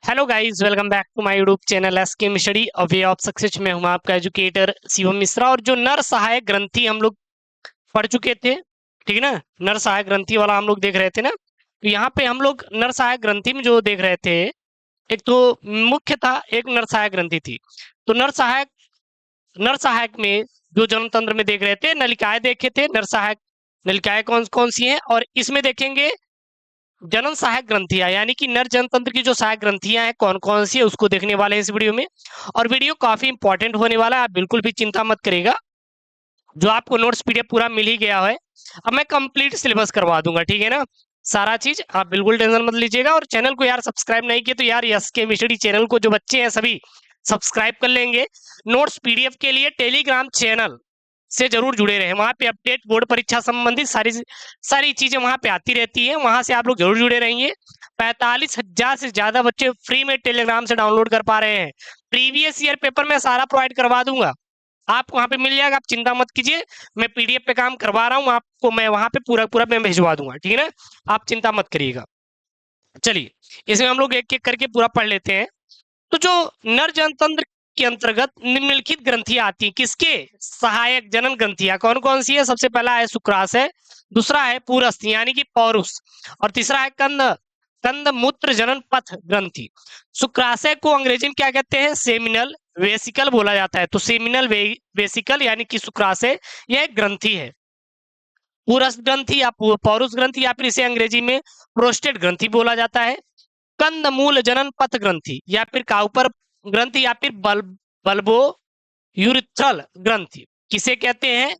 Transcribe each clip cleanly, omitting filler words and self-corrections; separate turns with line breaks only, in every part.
Hello guys, welcome back to my YouTube channel SK Mishri और way of success में हूं आपका एजुकेटर शिवम मिश्रा। और जो नर सहायक ग्रंथि हम लोग पढ़ चुके थे, ठीक है ना। नर सहायक ग्रंथि वाला हम लोग देख रहे थे ना। तो यहाँ पे हम लोग नर सहायक ग्रंथि में जो देख रहे थे, एक तो मुख्य था, एक नर सहायक ग्रंथि थी। तो नर सहायक में जो जन्म तंत्र में देख रहे थे, नलिकाएं देखे थे। नर सहायक नलिकाएं कौन कौन सी हैं, और इसमें देखेंगे जनन सहायक ग्रंथियां, यानी कि नर जनतंत्र की जो सहायक ग्रंथियां हैं कौन कौन सी है, उसको देखने वाले हैं इस वीडियो में। और वीडियो काफी इंपॉर्टेंट होने वाला है, आप बिल्कुल भी चिंता मत करिएगा। जो आपको नोट्स पीडीएफ पूरा मिल ही गया है, अब मैं कंप्लीट सिलेबस करवा दूंगा, ठीक है ना। सारा चीज आप बिल्कुल टेंशन मत लीजिएगा। और चैनल को यार सब्सक्राइब नहीं किया तो यार यस के मिशरी चैनल को जो बच्चे हैं सभी सब्सक्राइब कर लेंगे। नोट्स पीडीएफ के लिए टेलीग्राम चैनल से जरूर जुड़े रहे, वहां पे अपडेट बोर्ड परीक्षा संबंधित सारी सारी चीजें वहां पे आती रहती है, वहां से आप लोग जरूर जुड़े रहेंगे। 45,000 से ज्यादा बच्चे फ्री में टेलीग्राम से डाउनलोड कर पा रहे हैं। प्रीवियस ईयर पेपर मैं सारा प्रोवाइड करवा दूंगा, आपको वहां पे मिल जाएगा, आप चिंता मत कीजिए। मैं पीडीएफ पे काम करवा रहा हूँ, आपको मैं वहां पे पूरा पूरा मैं भिजवा दूंगा, ठीक है ना। आप चिंता मत करिएगा। चलिए, इसमें हम लोग एक एक करके पूरा पढ़ लेते हैं। तो जो नर जनतंत्र के अंतर्गत निम्नलिखित ग्रंथियां आती हैं, किसके सहायक जनन ग्रंथियां कौन कौन सी है? सबसे पहला है शुक्राशय, दूसरा है पुरस्थ यानी कि पौरुष, और तीसरा है कंद कंद मूत्र जनन पथ ग्रंथि। शुक्राशय को अंग्रेजी में क्या कहते हैं? सेमिनल वेसिकल बोला जाता है। तो सेमिनल वेसिकल यानी कि शुक्राशय यह एक ग्रंथि है। पुरस्थ ग्रंथि या पौरुष ग्रंथि, या फिर इसे अंग्रेजी में प्रोस्टेट ग्रंथि बोला जाता है। कंद मूल जनन पथ ग्रंथि, या फिर काउपर ग्रंथि, या फिर बल्बो यूरिथ्रल ग्रंथि किसे कहते हैं?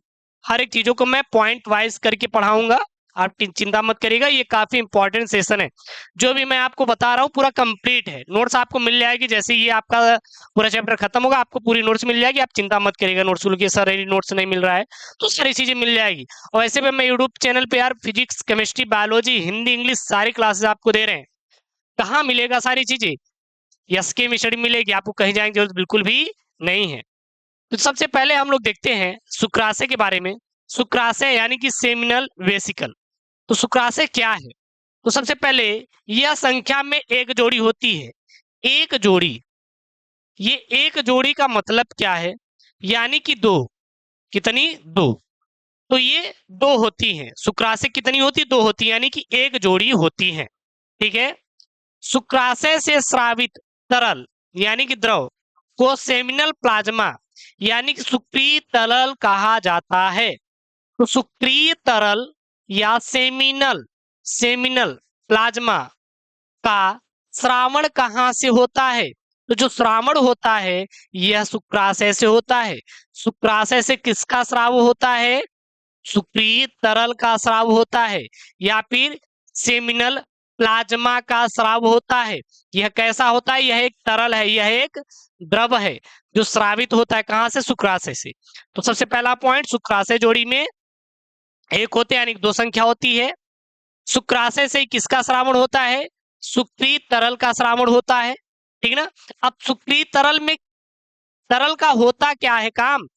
हर एक चीजों को मैं पॉइंट वाइज करके पढ़ाऊंगा, आप चिंता मत करिएगा। ये काफी इंपॉर्टेंट सेशन है, जो भी मैं आपको बता रहा हूँ पूरा कंप्लीट है। नोट्स आपको मिल जाएगी, जैसे ये आपका पूरा चैप्टर खत्म होगा आपको पूरी नोट्स मिल जाएगी, आप चिंता मत करिएगा। नोट्स के सर नोट्स नहीं मिल रहा है तो सारी चीजें मिल जाएगी। और वैसे भी मैं यूट्यूब चैनल पे यार physics, chemistry, biology, Hindi, English सारी क्लासेस आपको दे रहे हैं। कहाँ मिलेगा सारी चीजें? यस के मिशरी मिलेगी, आपको कहीं जाने की जरूरत बिल्कुल भी नहीं है। तो सबसे पहले हम लोग देखते हैं शुक्राशय के बारे में। शुक्राशय यानी कि सेमिनल वेसिकल। तो शुक्राशय क्या है? तो सबसे पहले यह संख्या में एक जोड़ी होती है। एक जोड़ी, ये एक जोड़ी का मतलब क्या है? यानी कि दो। कितनी? दो। तो ये दो होती हैं। शुक्राशय कितनी होती? दो होती है, यानी कि एक जोड़ी होती है, ठीक है। शुक्राशय से स्रावित तरल यानी कि द्रव को सेमिनल प्लाज्मा यानी कि सुक्रिय तरल कहा जाता है। तो सुक्रिय तरल या सेमिनल सेमिनल प्लाज्मा का श्रावण कहाँ से होता है? तो जो श्रावण होता है यह शुक्राशय से होता है। शुक्राशय से किसका स्राव होता है? सुक्रिय तरल का स्राव होता है, या फिर सेमिनल प्लाज्मा का स्राव होता है। यह कैसा होता है? यह एक तरल है, यह एक द्रव है जो स्रावित होता है। कहां से? शुक्राशय से। तो सबसे पहला पॉइंट, शुक्राशय जोड़ी में एक होते हैं, यानी दो संख्या होती है। शुक्राशय से किसका श्रावण होता है? सुक्रिय तरल का श्रावण होता है, ठीक ना। अब सुक्रिय तरल में तरल का होता क्या है काम?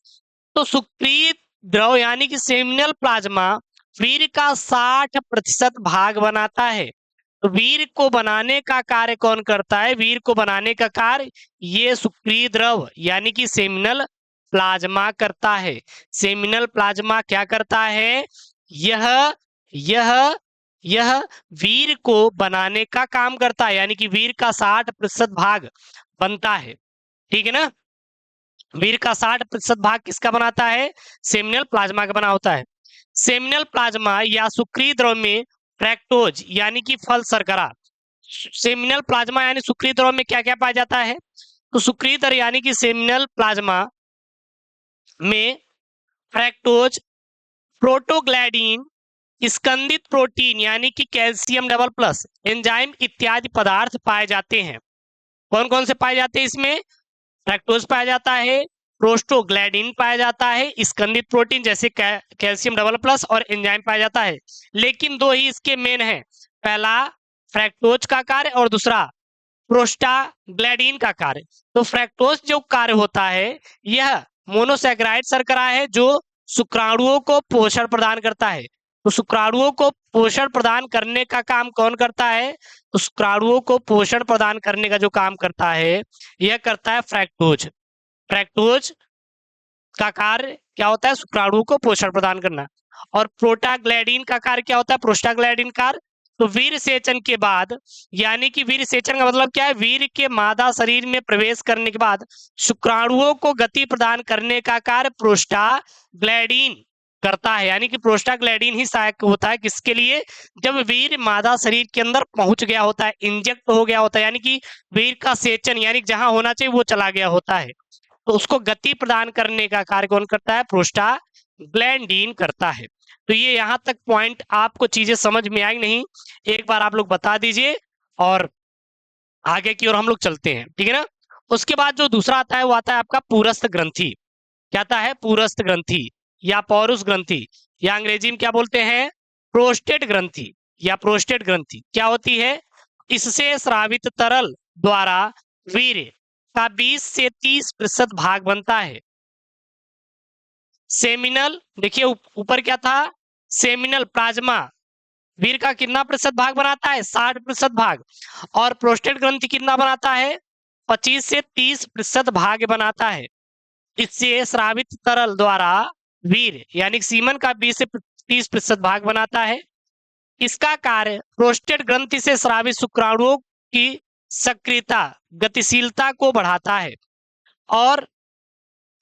तो सुक्रिय द्रव यानी कि सेमिनल प्लाज्मा वीर्य का 60% भाग बनाता है। तो वीर्य को बनाने का कार्य कौन करता है? वीर्य को बनाने का कार्य ये सुक्रिय द्रव यानी कि सेमिनल प्लाज्मा करता है। सेमिनल प्लाज्मा क्या करता है? यह यह यह वीर्य को बनाने का काम करता है, यानी कि वीर्य का 60% भाग बनता है, ठीक है ना। वीर्य का 60% भाग किसका बनाता है? सेमिनल प्लाज्मा का बना होता है। सेमिनल प्लाज्मा या सुक्रिय द्रव में फ्रैक्टोज यानी कि फल शर्करा। सेमिनल प्लाज्मा यानी सुक्रिय द्रव में क्या क्या पाया जाता है? तो सुक्रिय द्रव यानी कि सेमिनल प्लाज्मा में फ्रैक्टोज, प्रोटोग्लैडीन, स्कंदित प्रोटीन यानी कि कैल्शियम डबल प्लस, एंजाइम इत्यादि पदार्थ पाए जाते हैं। कौन कौन से पाए जाते हैं इसमें? फ्रैक्टोज पाया जाता है, प्रोस्टोग्लैंडिन पाया जाता है, स्कंदित प्रोटीन जैसे कैल्शियम डबल प्लस, और एंजाइम पाया जाता है। लेकिन दो ही इसके मेन है, पहला फ्रैक्टोज का कार्य और दूसरा प्रोस्टाग्लैंडिन का कार्य। तो फ्रैक्टोज जो कार्य होता है यह मोनोसैकेराइड शर्करा है जो शुक्राणुओं को पोषण प्रदान करता है। तो शुक्राणुओं को पोषण प्रदान करने का काम कौन करता है? तो शुक्राणुओं को पोषण प्रदान करने का जो काम करता है यह करता है फ्रैक्टोज। फ्रैक्टोज का कार्य क्या होता है? शुक्राणुओं को पोषण प्रदान करना। और प्रोटाग्लैंडिन का कार्य क्या होता है? प्रोस्टाग्लैंडिन कार्य। तो वीर सेचन के बाद, यानी कि वीर सेचन का मतलब क्या है? वीर के मादा शरीर में प्रवेश करने के बाद शुक्राणुओं को गति प्रदान करने का कार्य प्रोस्टाग्लैंडिन करता है। यानी कि प्रोस्टाग्लैंडिन ही सहायक होता है किसके लिए? जब वीर मादा शरीर के अंदर पहुंच गया होता है, इंजेक्ट हो गया होता है, यानी कि वीर का सेचन यानी जहां होना चाहिए वो चला गया होता है, तो उसको गति प्रदान करने का कार्य कौन करता है? प्रोस्टाग्लैंडिन करता है। तो ये यहां तक पॉइंट आपको चीजें समझ में आई नहीं? एक बार आप लोग बता दीजिए और आगे की ओर हम लोग चलते हैं, ठीक है ना। उसके बाद जो दूसरा आता है वो आता है आपका पुरस्थ ग्रंथि। क्या आता है? पुरस्थ ग्रंथि या पौरुष ग्रंथि, या अंग्रेजी में क्या बोलते हैं? प्रोस्टेट ग्रंथि या प्रोस्टेट ग्रंथि। क्या होती है? इससे स्रावित तरल द्वारा वीर्य का 20 से 30% भाग बनता है। सेमिनल, देखिए ऊपर क्या था? सेमिनल प्लाज्मा वीर का कितना प्रतिशत भाग बनाता है? 60% भाग। और प्रोस्टेट ग्रंथि कितना बनाता है? 25 से 30% भाग बनाता है। इससे स्रावित तरल द्वारा वीर यानी सीमन का 20 से 30% भाग बनाता है। इसका कार्य प्रोस्टेट ग्रंथि से स्रावित शुक्राणुओं की सक्रियता, गतिशीलता को बढ़ाता है। और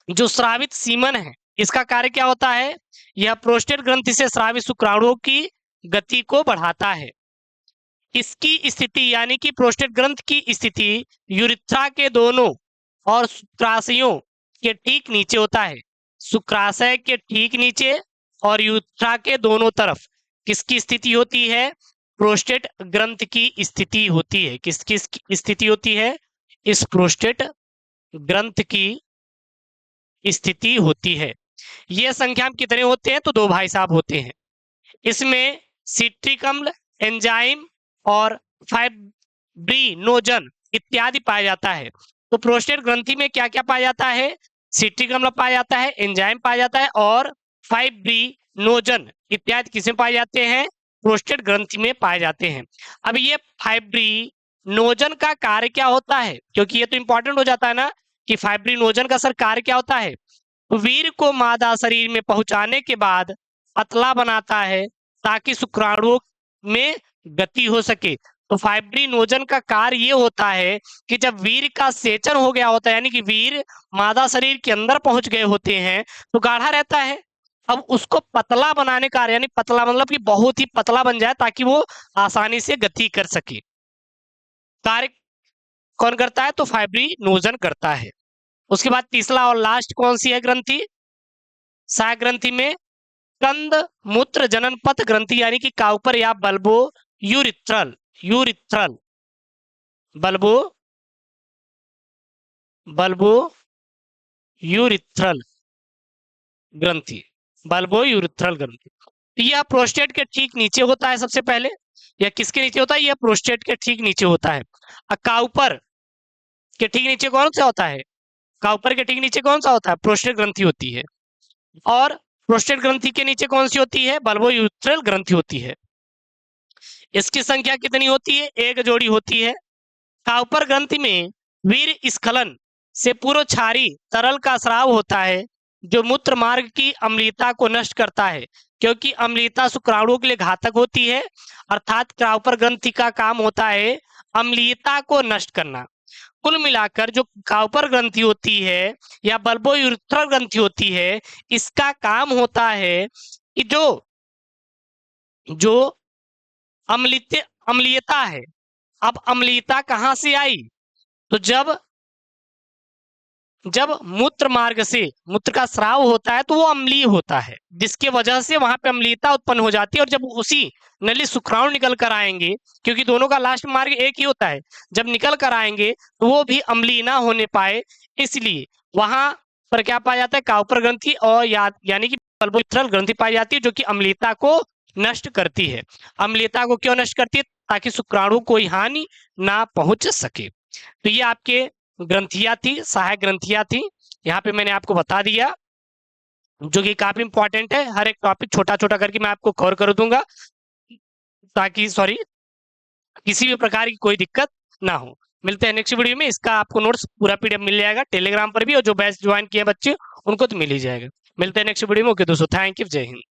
जो स्रावित सीमन है इसका कार्य क्या होता है? यह प्रोस्टेट ग्रंथि से स्रावित शुक्राणुओं की गति को बढ़ाता है। इसकी स्थिति यानी कि प्रोस्टेट ग्रंथि की स्थिति यूरिथ्रा के दोनों और शुक्राशयों के ठीक नीचे होता है। शुक्राशय के ठीक नीचे और यूरिथ्रा के दोनों तरफ किसकी स्थिति होती है? प्रोस्टेट ग्रंथि की स्थिति होती है। किसकी स्थिति होती है? इस प्रोस्टेट ग्रंथि की स्थिति होती है। ये संख्या में कितने होते हैं? तो 2 भाई साहब होते हैं। इसमें सिट्रिक अम्ल, एंजाइम और फाइब्रिनोजन इत्यादि पाया जाता है। तो प्रोस्टेट ग्रंथि में क्या क्या पाया जाता है? सिट्रिक अम्ल पाया जाता है, एंजाइम पाया जाता है और फाइब्रिनोजन इत्यादि किसमें पाए जाते हैं? प्रोस्टेट ग्रंथि में पाए जाते हैं। अब ये फाइब्रिनोजन का कार्य क्या होता है? क्योंकि ये तो इंपॉर्टेंट हो जाता है ना कि फाइब्रिनोजन का सर कार्य क्या होता है? वीर को मादा शरीर में पहुंचाने के बाद पतला बनाता है ताकि शुक्राणुओं में गति हो सके। तो फाइब्रिनोजन का कार्य ये होता है कि जब वीर का सेचन हो गया होता है, यानी कि वीर मादा शरीर के अंदर पहुंच गए होते हैं, तो गाढ़ा रहता है। अब उसको पतला बनाने का, यानी पतला मतलब कि बहुत ही पतला बन जाए ताकि वो आसानी से गति कर सके, कार्य कौन करता है? तो फाइब्रिनोजन करता है। उसके बाद तीसरा और लास्ट कौन सी है ग्रंथि? सहायक ग्रंथि में कंद मूत्र जनन पथ ग्रंथि यानी कि काउपर या bulbo urethral bulbo bulbo urethral ग्रंथि बल्बो यूरिथ्रल ग्रंथि। यह प्रोस्टेट के ठीक नीचे होता है। सबसे पहले यह किसके नीचे होता है? यह प्रोस्टेट के ठीक नीचे होता है। काउपर के ठीक नीचे कौन सा होता है? काउपर के ठीक नीचे कौन सा होता है? प्रोस्टेट ग्रंथि होती है। और प्रोस्टेट ग्रंथि के नीचे कौन सी होती है? बल्बो यूरिथ्रल ग्रंथि होती है। इसकी संख्या कितनी होती है? 1 जोड़ी होती है। काउपर ग्रंथि में वीर स्खलन से पूर्व क्षारी तरल का स्राव होता है जो मूत्र मार्ग की अम्लीयता को नष्ट करता है, क्योंकि अम्लीयता शुक्राणुओं के लिए घातक होती है। अर्थात काउपर ग्रंथि का काम होता है अम्लीयता को नष्ट करना। कुल मिलाकर जो काउपर ग्रंथि होती है या बल्बो यूरिथ्रल ग्रंथि होती है, इसका काम होता है कि जो जो अम्लीयता है, अब अम्लीयता कहां से आई? तो जब मूत्र मार्ग से मूत्र का स्राव होता है तो वो अम्लीय होता है, जिसके वजह से वहां पे अम्लीयता उत्पन्न हो जाती है। और जब उसी नली शुक्राणु निकल कर आएंगे, क्योंकि दोनों का लास्ट मार्ग एक ही होता है, जब निकल कर आएंगे तो वो भी अम्लीय ना होने पाए, इसलिए वहां पर क्या पाया जाता है? काउपर ग्रंथि और यानी कि बल्बो यूरिथ्रल ग्रंथि पाई जाती है, जो कि अम्लीयता को नष्ट करती है। अम्लीयता को क्यों नष्ट करती है? ताकि शुक्राणु कोई हानि ना पहुंच सके। तो ये आपके ग्रंथियां थी, सहायक ग्रंथियां थी, यहाँ पे मैंने आपको बता दिया। जो कि काफी इंपॉर्टेंट है। हर एक टॉपिक छोटा छोटा करके मैं आपको कवर कर दूंगा, ताकि किसी भी प्रकार की कोई दिक्कत ना हो। मिलते हैं नेक्स्ट वीडियो में। इसका आपको नोट्स पूरा पीडीएफ मिल जाएगा टेलीग्राम पर भी, और जो बैच ज्वाइन किए बच्चे उनको तो मिल ही जाएगा। मिलते हैं नेक्स्ट वीडियो में। ओके दोस्तों, थैंक यू, जय हिंद।